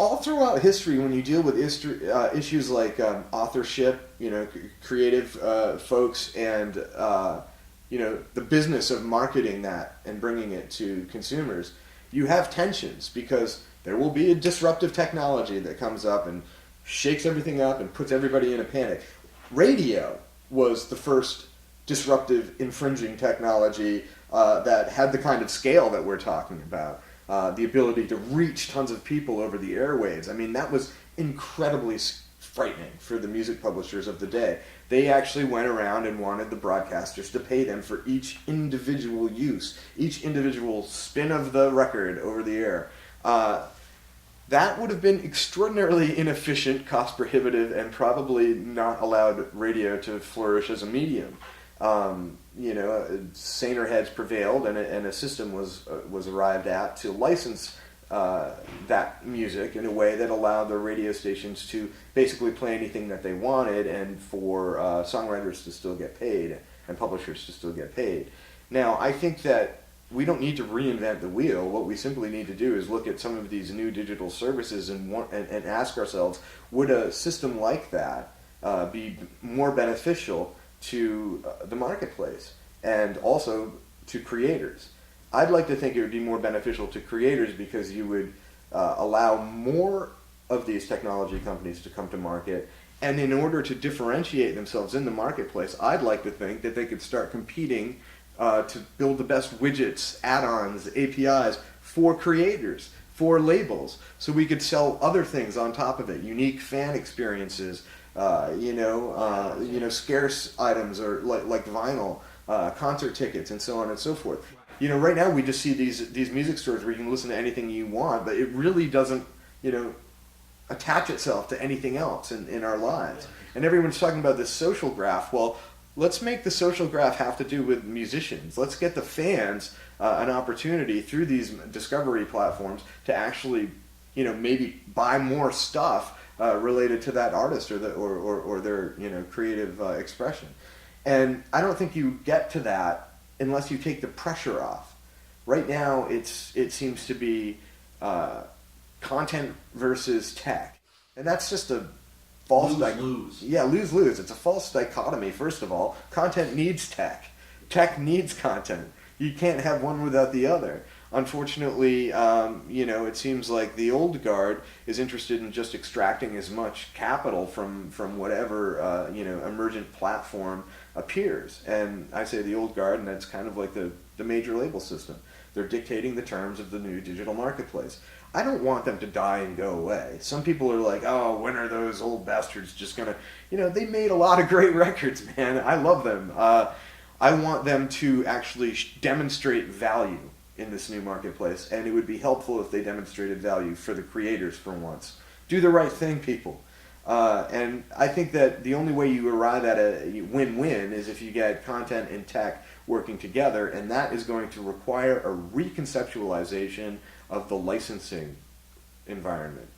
all throughout history, when you deal with issues like authorship, creative folks, and the business of marketing that and bringing it to consumers, you have tensions because there will be a disruptive technology that comes up and shakes everything up and puts everybody in a panic. Radio was the first disruptive, infringing technology that had the kind of scale that we're talking about. The ability to reach tons of people over the airwaves. I mean, that was incredibly frightening for the music publishers of the day. They actually went around and wanted the broadcasters to pay them for each individual use, each individual spin of the record over the air. That would have been extraordinarily inefficient, cost prohibitive, and probably not allowed radio to flourish as a medium. Saner heads prevailed, and a system was arrived at to license that music in a way that allowed the radio stations to basically play anything that they wanted, and for songwriters to still get paid and publishers to still get paid. Now, I think that we don't need to reinvent the wheel. What we simply need to do is look at some of these new digital services and ask ourselves, would a system like that be more beneficial to the marketplace and also to creators? I'd like to think it would be more beneficial to creators because you would allow more of these technology companies to come to market, and in order to differentiate themselves in the marketplace, I'd like to think that they could start competing to build the best widgets, add-ons, APIs for creators, for labels, so we could sell other things on top of it, unique fan experiences, scarce items or like vinyl, concert tickets, and so on and so forth. Right now we just see these music stores where you can listen to anything you want, but it really doesn't, attach itself to anything else in our lives. And everyone's talking about this social graph. Well, let's make the social graph have to do with musicians. Let's get the fans an opportunity through these discovery platforms to actually, maybe buy more stuff related to that artist or their creative expression. And I don't think you get to that unless you take the pressure off. Right now, it seems to be content versus tech, and that's just a false lose. Yeah, lose. It's a false dichotomy. First of all, content needs tech. Tech needs content. You can't have one without the other. Unfortunately, it seems like the old guard is interested in just extracting as much capital from whatever emergent platform appears. And I say the old guard, and that's kind of like the major label system. They're dictating the terms of the new digital marketplace. I don't want them to die and go away. Some people are like, oh, when are those old bastards just gonna, they made a lot of great records, man. I love them. I want them to actually demonstrate value in this new marketplace, and it would be helpful if they demonstrated value for the creators for once. Do the right thing, people. And I think that the only way you arrive at a win-win is if you get content and tech working together, and that is going to require a reconceptualization of the licensing environment.